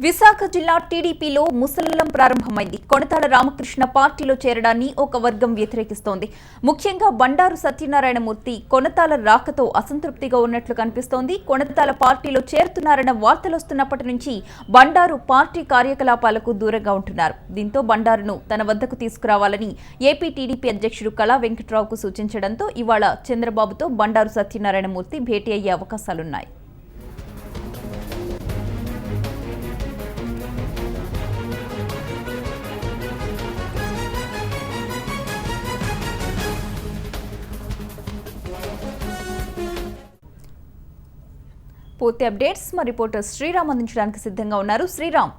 విశాఖ జిల్లా టీడీపీలో ముసలలం ప్రారంభమైంది. కొణతాల రామకృష్ణ పార్టీలో చేరడాన్ని ఒక వర్గం వ్యతిరేకిస్తోంది. ముఖ్యంగా బండారు సత్యనారాయణమూర్తి కొణతాల రాకతో అసంతృప్తిగా ఉన్నట్లు కనిపిస్తోంది. కొణతాల పార్టీలో చేరుతున్నారన్న వార్తలొస్తున్నప్పటి నుంచి బండారు పార్టీ కార్యకలాపాలకు దూరంగా ఉంటున్నారు. దీంతో బండారును తన వద్దకు తీసుకురావాలని ఏపీ టీడీపీ అధ్యక్షుడు కళా వెంకట్రావుకు సూచించడంతో ఇవాళ చంద్రబాబుతో బండారు సత్యనారాయణమూర్తి భేటీ అయ్యే అవకాశాలున్నాయి. పూర్తి అప్డేట్స్ మా రిపోర్టర్ శ్రీరామ్ అందించడానికి సిద్ధంగా ఉన్నారు. శ్రీరామ్,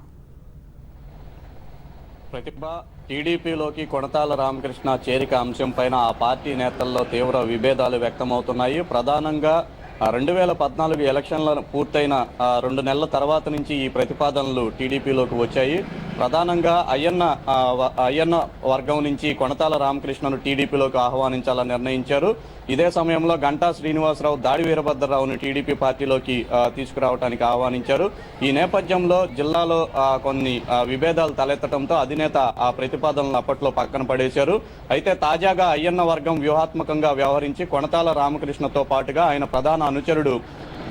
ప్రతిభ టీడీపీలోకి కొణతాల రామకృష్ణ చేరిక అంశం పైన ఆ పార్టీ నేతల్లో తీవ్ర విభేదాలు వ్యక్తమవుతున్నాయి. ప్రధానంగా 2014 ఎలక్షన్ల పూర్తయిన 2 నెలల తర్వాత నుంచి ఈ ప్రతిపాదనలు టీడీపీలోకి వచ్చాయి. ప్రధానంగా అయ్యన్న వర్గం నుంచి కొణతాల రామకృష్ణను టీడీపీలోకి ఆహ్వానించాలని నిర్ణయించారు. ఇదే సమయంలో గంటా శ్రీనివాసరావు, దాడి వీరభద్రరావును టీడీపీ పార్టీలోకి తీసుకురావడానికి ఆహ్వానించారు. ఈ నేపథ్యంలో జిల్లాలో కొన్ని విభేదాలు తలెత్తడంతో అధినేత ఆ ప్రతిపాదనలు అప్పట్లో పక్కన పడేశారు. అయితే తాజాగా అయ్యన్న వర్గం వ్యూహాత్మకంగా వ్యవహరించి కొణతాల రామకృష్ణతో పాటుగా ఆయన ప్రధాన అనుచరుడు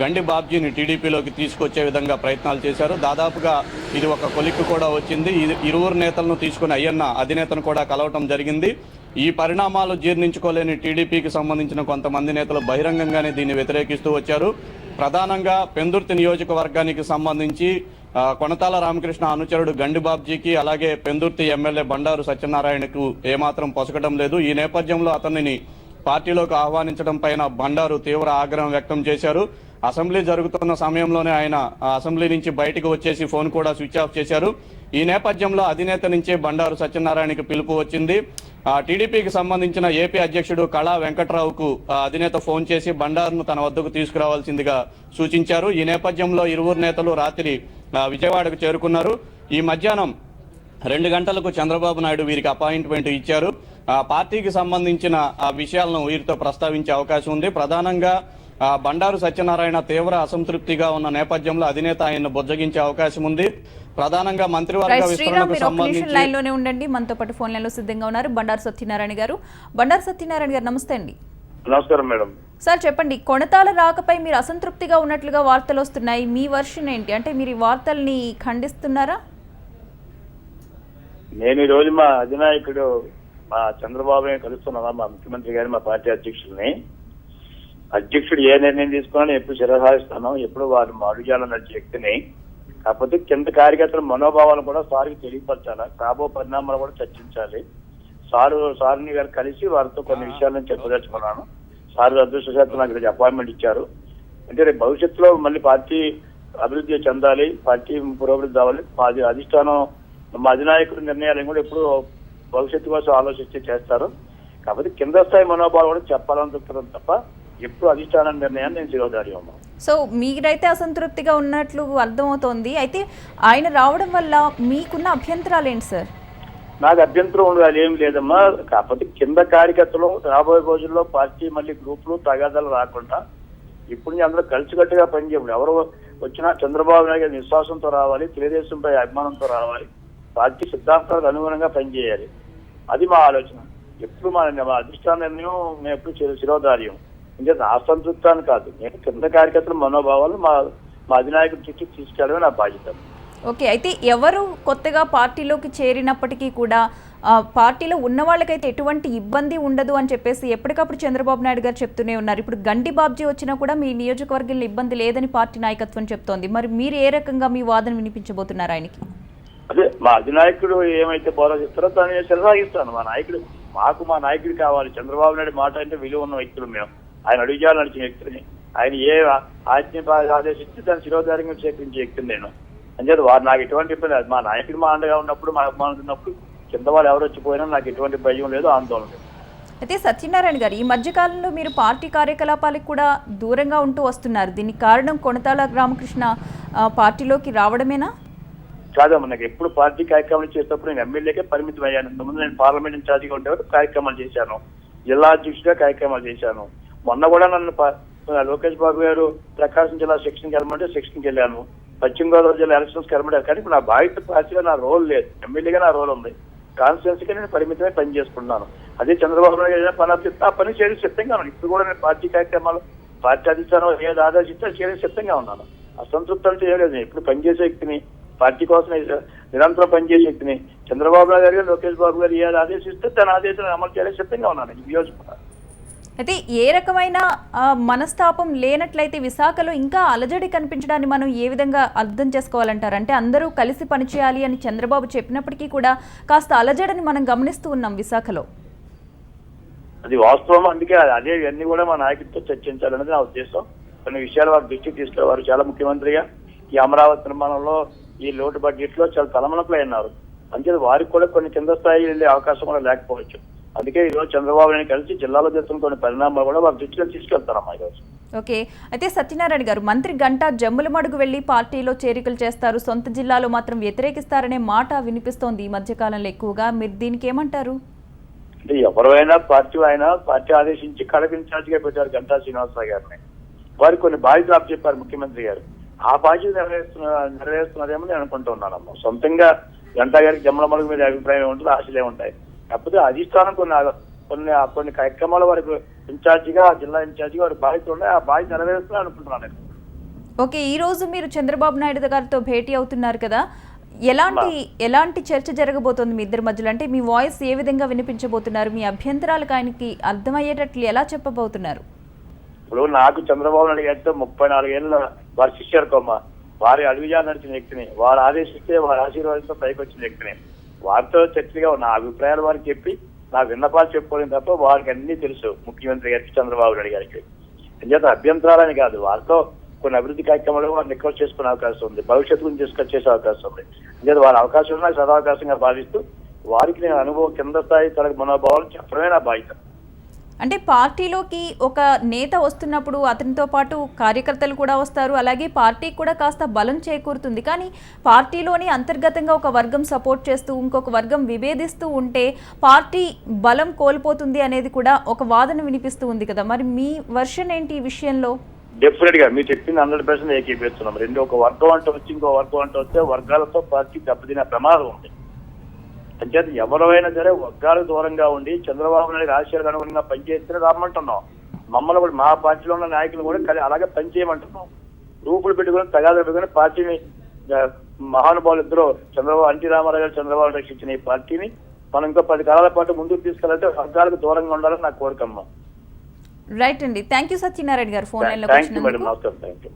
గండి బాబ్జీని టీడీపీలోకి తీసుకొచ్చే విధంగా ప్రయత్నాలు చేశారు. దాదాపుగా ఇది ఒక కొలిక్కు కూడా వచ్చింది. ఇరువురు నేతలను తీసుకుని అయ్యన్న అధినేతను కూడా కలవటం జరిగింది. ఈ పరిణామాలు జీర్ణించుకోలేని టీడీపీకి సంబంధించిన కొంతమంది నేతలు బహిరంగంగానే దీన్ని వ్యతిరేకిస్తూ వచ్చారు. ప్రధానంగా పెందుర్తి నియోజకవర్గానికి సంబంధించి కొణతాల రామకృష్ణ అనుచరుడు గండి బాబ్జీకి, అలాగే పెందుర్తి ఎమ్మెల్యే బండారు సత్యనారాయణకు ఏమాత్రం పొసగడం లేదు. ఈ నేపథ్యంలో అతనిని పార్టీలోకి ఆహ్వానించడం పైన బండారు తీవ్ర ఆగ్రహం వ్యక్తం చేశారు. అసెంబ్లీ జరుగుతున్న సమయంలోనే ఆయన అసెంబ్లీ నుంచి బయటకు వచ్చేసి ఫోన్ కూడా స్విచ్ ఆఫ్ చేశారు. ఈ నేపథ్యంలో అధినేత నుంచే బండారు సత్యనారాయణకి పిలుపు వచ్చింది. టీడీపీకి సంబంధించిన ఏపీ అధ్యక్షుడు కళా వెంకట్రావుకు అధినేత ఫోన్ చేసి బండారును తన వద్దకు తీసుకురావాల్సిందిగా సూచించారు. ఈ నేపథ్యంలో ఇరువురు నేతలు రాత్రి విజయవాడకు చేరుకున్నారు. ఈ మధ్యాహ్నం 2 గంటలకు చంద్రబాబు నాయుడు వీరికి అపాయింట్మెంట్ ఇచ్చారు. పార్టీకి సంబంధించిన విషయాలను వీరితో ప్రస్తావించే అవకాశం ఉంది. ప్రధానంగా బండారు సత్యనారాయణ తీవ్ర అసంతృప్తిగా ఉన్న నేపథ్యంలో అధినేత ఆయన్ను బుజ్జగించే అవకాశం ఉంది. ప్రధానంగా మంత్రివర్గ విస్తరణకు సంబంధించి లైన్ లోనే ఉండండి. మనతో పాటు ఫోన్ లైన్ లో సిద్ధంగా ఉన్నారు బండారు సత్యనారాయణ గారు. బండారు సత్యనారాయణ గారు, నమస్తే అండి. నమస్కారం మేడం. సార్ చెప్పండి, కొణతాల రాకపై మీరు అసంతృప్తిగా ఉన్నట్లుగా వార్తలు వస్తున్నాయి. మీ వర్షన్ ఏంటి? అంటే మీరు ఈ వార్తల్ని ఖండిస్తున్నారా? నేను ఈ రోజు మా అధినాయకుడు మా చంద్రబాబుని కలుస్తున్నాను, మా ముఖ్యమంత్రి గారి, మా పార్టీ అధ్యక్షుడిని. అధ్యక్షుడు ఏ నిర్ణయం తీసుకున్నా ఎప్పుడు శిరసాయిస్తాను, ఎప్పుడు వారు అడుగుజాలను నడిచే వ్యక్తిని. కాకపోతే కింద కార్యకర్తల మనోభావాలు కూడా సార్కి తెలియపరచాలి, కాబో పరిణామాలు కూడా చర్చించాలి. సార్ని గారు కలిసి వారితో కొన్ని విషయాలను చెప్పదలుచుకున్నాను. సార్ అదృష్టశాతం నాకు ఈరోజు అపాయింట్మెంట్ ఇచ్చారు. అంటే రేపు భవిష్యత్తులో మళ్ళీ పార్టీ అభివృద్ధి చెందాలి, పార్టీ పురోభివృద్ధి కావాలి. మాది అధిష్టానం, మా అధినాయకుడి నిర్ణయాలను కూడా ఎప్పుడు భవిష్యత్తు కోసం ఆలోచించి చేస్తారు. కాబట్టి కింద స్థాయి మనోభావాలు కూడా చెప్పాలనుకుంటున్నాం తప్ప ఎప్పుడు అధిష్టాన నిర్ణయాన్ని నేను శిరోధారి ఉన్నాను. సో మీరైతే అసంతృప్తిగా ఉన్నట్లు అర్థమవుతోంది. అయితే ఆయన రావడం వల్ల మీకున్న అభ్యంతరాలు ఏంటి సార్? నాకు అభ్యంతరం ఉండదు, అది ఏమి లేదమ్మా. కాకపోతే కింద కార్యకర్తలు రాబోయే రోజుల్లో పార్టీ మళ్ళీ గ్రూపులు తగాదాలు రాకుండా ఇప్పుడు అందరూ కలిసికట్టుగా పనిచేయడం. ఎవరు వచ్చినా చంద్రబాబు నాయుడు విశ్వాసంతో రావాలి, తెలుగుదేశంపై అభిమానంతో రావాలి, పార్టీ సిద్ధాంతాలకు అనుగుణంగా పనిచేయాలి. అది మా ఆలోచన. ఎప్పుడు మా అధిష్టాన నిర్ణయం మేము ఎప్పుడు శిరోధార్యం. ఇంకా అసంతృప్తాన్ని కాదు, నేను కింద కార్యకర్తల మనోభావాలు మా అధినాయకుడి చుట్టూ తీసుకెళ్ళడమే నా బాధ్యత. ఓకే, అయితే ఎవరు కొత్తగా పార్టీలోకి చేరినప్పటికీ కూడా పార్టీలో ఉన్న వాళ్ళకైతే ఎటువంటి ఇబ్బంది ఉండదు అని చెప్పేసి ఎప్పటికప్పుడు చంద్రబాబు నాయుడు గారు చెప్తూనే ఉన్నారు. ఇప్పుడు గండి బాబ్జీ వచ్చినా కూడా మీ నియోజకవర్గంలో ఇబ్బంది లేదని పార్టీ నాయకత్వం చెప్తోంది. మరి మీరు ఏ రకంగా మీ వాదన వినిపించబోతున్నారు ఆయనకి? అదే మా అధినాయకుడు ఏమైతే బోధ చెప్తారో దాన్ని కొనసాగిస్తాను. మా నాయకుడు కావాలి. చంద్రబాబు నాయుడు మాట అంటే విలువ ఉన్న వ్యక్తులు మేము. ఆయన అడుగుజాలు నడిచిన వ్యక్తిని, ఆయన ఏ ఆజ్ఞ ఆదేశించి దాన్ని శిరోధార్యంగా స్వీకరించే వ్యక్తిని నేను. అంచేది వారు నాకు ఎటువంటి ఇబ్బంది లేదు. మా నాయకుడు మా అండగా ఉన్నప్పుడు, మా అభిమానులు ఉన్నప్పుడు కింద వాళ్ళు ఎవరు వచ్చిపోయినా నాకు ఎటువంటి భయం లేదు, ఆందోళన లేదు. అయితే సత్యనారాయణ గారు, ఈ మధ్యకాలంలో మీరు పార్టీ కార్యకలాపాలకు కూడా దూరంగా ఉంటూ వస్తున్నారు. దీనికి కారణం కొణతాల రామకృష్ణ పార్టీలోకి రావడమేనా? కాదమ్మా, నాకు ఎప్పుడు పార్టీ కార్యక్రమాలు చేసేటప్పుడు నేను ఎమ్మెల్యేకే పరిమితం అయ్యాను. ఇంతకుముందు నేను పార్లమెంట్ ఇన్ఛార్జిగా ఉండేవారు కార్యక్రమాలు చేశాను, జిల్లా అధ్యక్షుడిగా కార్యక్రమాలు చేశాను. మొన్న కూడా నన్ను లోకేష్ బాబు గారు ప్రకాశం జిల్లా సెక్షన్కి వెళ్ళమంటే సెక్షన్కి వెళ్ళాను. పశ్చిమ గోదావరి జిల్లా ఎలక్షన్స్ కనబడారు. కానీ ఇప్పుడు నా బాధ్యత పార్టీలో నా రోల్ లేదు, ఎమ్మెల్యేగా నా రోల్ ఉంది. కాన్స్టిట్యున్సీకి నేను పరిమితమై పని చేసుకుంటున్నాను. అదే చంద్రబాబు నాయుడు ఏదైనా పని చెప్తే ఆ పని చేయడం సిద్ధంగా ఉన్నాను. ఇప్పుడు కూడా నేను పార్టీ కార్యక్రమాలు, పార్టీ అధిష్టానం ఏది ఆదేశిస్తే చేయడం సిద్ధంగా ఉన్నాను. అసంతృప్తి అంటే ఏం లేదు. ఇప్పుడు పనిచేసే వ్యక్తిని, పార్టీ కోసం నిరంతరం పనిచేసే వ్యక్తిని. చంద్రబాబు నాయుడు గారు, లోకేష్ బాబు గారు ఏది ఆదేశిస్తే తన ఆదేశాన్ని అమలు చేయడానికి సిద్ధంగా ఉన్నాను. ఈ నియోజకవర్గం అయితే ఏ రకమైన మనస్తాపం లేనట్లయితే విశాఖలో ఇంకా అలజడి కనిపించడాన్ని మనం ఏ విధంగా అర్థం చేసుకోవాలంటారు? అంటే అందరూ కలిసి పనిచేయాలి అని చంద్రబాబు చెప్పినప్పటికీ కూడా కాస్త అలజడిని మనం గమనిస్తూ ఉన్నాం విశాఖలో. అది వాస్తవం. అందుకే అదే ఇవన్నీ కూడా మా నాయకుడితో చర్చించాలనేది నా ఉద్దేశం. కొన్ని విషయాలు వారి దృష్టికి తీసుకురావారు. చాలా ముఖ్యమంత్రిగా ఈ అమరావతి నిర్మాణంలో, ఈ లోటు బడ్జెట్ లో చాలా తలమునకలు అయినారు. అంతే వారికి కూడా కొన్ని కింద స్థాయి వెళ్ళే అవకాశం కూడా లేకపోవచ్చు. అందుకే ఈ రోజు చంద్రబాబు నాయుడు కలిసి జిల్లాలో జరుగుతున్న కొన్ని పరిణామాలు కూడా వారి దృష్టిలో తీసుకెళ్తారమ్మా ఈరోజు. ఓకే, అయితే సత్యనారాయణ గారు, మంత్రి గంటా జమ్ములమడుగు వెళ్లి పార్టీలో చేరికలు చేస్తారు, సొంత జిల్లాలో మాత్రం వ్యతిరేకిస్తారనే మాట వినిపిస్తోంది ఈ మధ్యకాలంలో ఎక్కువగా. మీరు దీనికి ఏమంటారు? అంటే ఎవరైనా పార్టీ ఆదేశించి కడప ఇన్ఛార్జిగా పెట్టారు గంటా శ్రీనివాసరావు గారిని. వారికి కొన్ని బాధ్యతలు చెప్పారు ముఖ్యమంత్రి గారు. ఆ బాధ్యత నెరవేరుస్తున్నారేమో నేను అనుకుంటూ ఉన్నానమ్మా. సొంతంగా గంటా గారికి జమ్మలమడుగు మీద అభిప్రాయం ఉంటుంది, ఆశలే ఉంటాయి. కాకపోతే అధిష్టానం కొన్ని కార్యక్రమాల వారికి ఇన్ఛార్జిగా, జిల్లా ఇన్ఛార్జిగా వారికి బాధ్యత ఉన్నాయి. ఆ బాధ్యత నెరవేరుస్తున్నా అనుకుంటున్నాను. ఓకే, ఈ రోజు మీరు చంద్రబాబు నాయుడు గారితో భేటీ అవుతున్నారు కదా, ఎలాంటి చర్చ జరగబోతోంది మీ ఇద్దరి మధ్యలో? అంటే మీ వాయిస్ ఏ విధంగా వినిపించబోతున్నారు? మీ అభ్యంతరాలకు ఆయనకి అర్థమయ్యేటట్లు ఎలా చెప్పబోతున్నారు? ఇప్పుడు నాకు చంద్రబాబు నాయుడు గారితో 34 ఏళ్ళ వారి శిష్యర్కొమ్మ, వారి అడుగుజాలు నడిచిన వ్యక్తిని, వారు ఆదేశిస్తే వారి ఆశీర్వాదంతో పైకి వచ్చిన వ్యక్తిని. వారితో చర్చగా నా అభిప్రాయాలు వారికి చెప్పి, నా విన్నపాలు చెప్పుకోవడం తప్ప వారికి అన్ని తెలుసు ముఖ్యమంత్రి గారికి, చంద్రబాబు నాయుడు గారికి. అంచేత అభ్యంతరాలని కాదు, వారితో కొన్ని అభివృద్ధి కార్యక్రమాలు వారిని రిక్వెస్ట్ చేసుకునే అవకాశం ఉంది, భవిష్యత్తు గురించి డిస్కస్ చేసే అవకాశం ఉంది. అంచేత వారి అవకాశం నాకు సదావకాశంగా భావిస్తూ వారికి నేను అనుభవం, కింద స్థాయి తనకు మనోభావాలు చెప్పడమే నా బాధ్యత. అంటే పార్టీలోకి ఒక నేత వస్తున్నప్పుడు అతనితో పాటు కార్యకర్తలు కూడా వస్తారు, అలాగే పార్టీకి కూడా కాస్త బలం చేకూరుతుంది. కానీ పార్టీలోని అంతర్గతంగా ఒక వర్గం సపోర్ట్ చేస్తూ ఇంకొక వర్గం విభేదిస్తూ ఉంటే పార్టీ బలం కోల్పోతుంది అనేది కూడా ఒక వాదన వినిపిస్తూ ఉంది కదా. మరి మీ వర్షన్ ఏంటి ఈ విషయంలో? డెఫినెట్ గా మీరు చెప్పింది 100% ఏకీపిస్తున్నాం. ఒక వర్గం అంటూ వచ్చి ఇంకో వర్గం అంటూ వస్తే వర్గాలతో పార్టీ దెబ్బతినే ప్రమాదం ఉంది. అంచేత ఎవరైనా సరే వర్గాలకు దూరంగా ఉండి చంద్రబాబు నాయుడు ఆశయాలకు అనుగుణంగా పనిచేస్తే రమ్మంటున్నాం. మమ్మల్ని కూడా, మా పార్టీలో ఉన్న నాయకులు కూడా అలాగే పనిచేయమంటున్నాం. రూపులు పెట్టుకుని తగాదాలు పెట్టుకుని పార్టీని, మహానుభావులు ఇద్దరు ఎన్టీ రామారావు గారు, చంద్రబాబు రక్షించిన ఈ పార్టీని మనం ఇంకా 10 కాలాల పాటు ముందుకు తీసుకెళ్తే వర్గాలకు దూరంగా ఉండాలని నా కోరికమ్మ. రైట్ అండి, థ్యాంక్ యూ సత్యనారాయణ గారు ఫోన్ లైన్ లో. థ్యాంక్ యూ మేడం, నమస్కారం. Thank you.